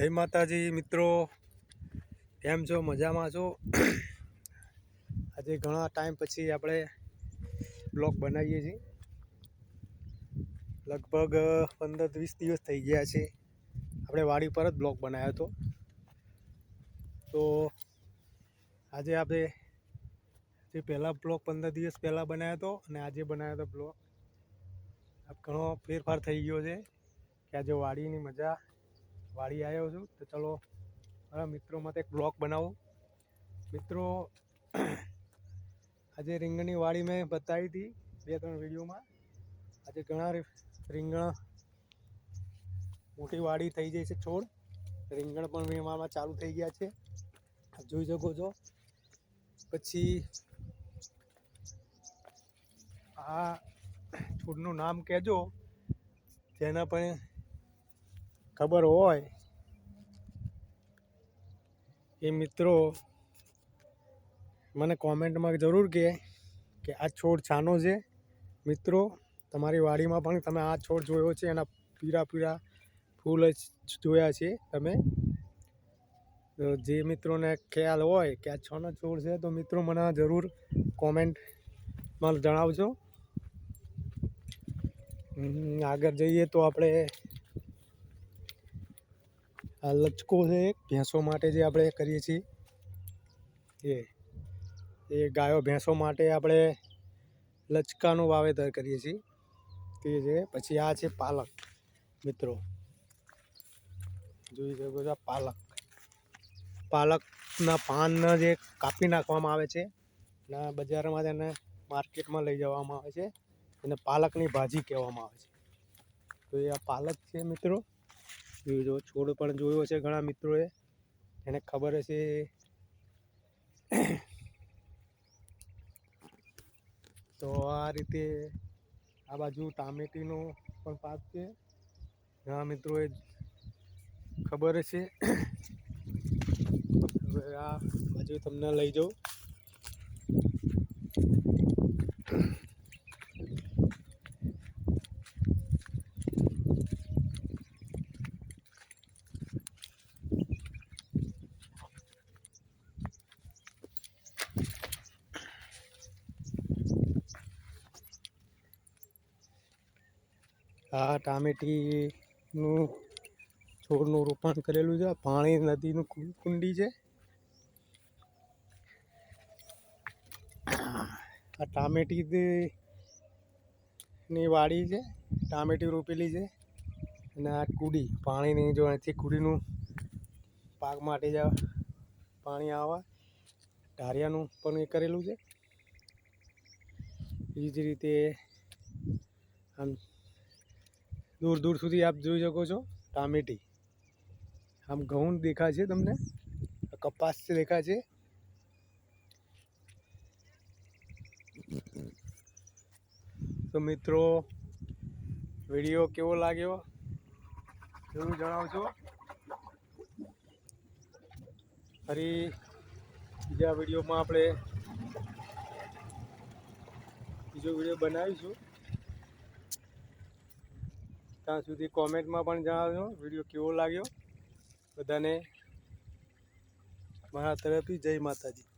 જય માતાજી મિત્રો, કેમ છો? મજામાં છો? આજે ઘણા ટાઈમ પછી આપણે બ્લોગ બનાવીએ છીએ. લગભગ 15-20 દિવસ થઈ ગયા છે આપણે વાડી પર જ બ્લોગ બનાવ્યો હતો. તો આજે આપણે જે પહેલાં બ્લોગ 15 દિવસ પહેલાં બનાવ્યો હતો અને આજે બનાવ્યો હતો બ્લોગ, ઘણો ફેરફાર થઈ ગયો છે કે આજે વાડીની મજા વાડી આવ્યો છું. તો ચલો મારા મિત્રો માટે એક બ્લોગ બનાવું. મિત્રો, આજે રીંગણની વાડી મેં બતાવી હતી 2-3 વિડીયોમાં. આજે ઘણા રીંગણ મોટી વાડી થઈ જાય છે, છોડ રીંગણ પણ વીણવામાં ચાલુ થઈ ગયા છે, જોઈ શકો છો. પછી આ છોડનું નામ કહેજો, જેના પણ ખબર હોય એ મિત્રો મને કોમેન્ટમાં જરૂર કે આ છોડ છાનો છે. મિત્રો, તમારી વાડીમાં પણ તમે આ છોડ જોયો છે, એના પીળા પીળા ફૂલ જ જોયા છે તમે. જે મિત્રોને ખ્યાલ હોય કે આ છાનો છોડ છે તો મિત્રો મને જરૂર કોમેન્ટમાં જણાવજો. આગળ જઈએ તો આપણે આ લચકો છે, ભેંસો માટે જે આપણે કરીએ છીએ એ ગાયો ભેંસો માટે આપણે લચકાનું વાવેતર કરીએ છીએ તે છે. પછી આ છે પાલક. મિત્રો જોઈ શકો છો, પાલકના પાનને જે કાપી નાખવામાં આવે છે અને બજારમાં તેને માર્કેટમાં લઈ જવામાં આવે છે, એને પાલકની ભાજી કહેવામાં આવે છે. તો એ આ પાલક છે મિત્રો. જો છોડ પણ જોયો છે ઘણા મિત્રોએ, એને ખબર હશે. તો આ રીતે આ બાજુ ટામેટીનો પણ પાક છે, ઘણા મિત્રોએ ખબર હશે. હવે આ બાજુ તમને લઈ જાઉં. આ ટામેટીનું છોડનું રોપણ કરેલું છે. પાણી નદીનું કુંડી છે. આ ટામેટીની વાડી છે, ટામેટી રોપેલી છે. અને આ કુડી પાણીની, જો અહીંથી કુડીનું પાક માટે જ પાણી આવે. ઢારિયાનું પણ એ કરેલું છે. એ જ રીતે આમ દૂર દૂર સુધી આપ જોઈ શકો છો ટામેટી. આમ ઘઉં દેખાય છે તમને, કપાસ દેખાય છે. તો મિત્રો, વિડીયો કેવો લાગ્યો જરૂર જણાવજો. ફરી બીજા વિડીયોમાં આપણે બીજો વિડીયો બનાવીશું. ત્યાં સુધી કોમેન્ટમાં પણ જણાવજો વિડીયો કેવો લાગ્યો. બધાને મારા તરફથી જય માતાજી.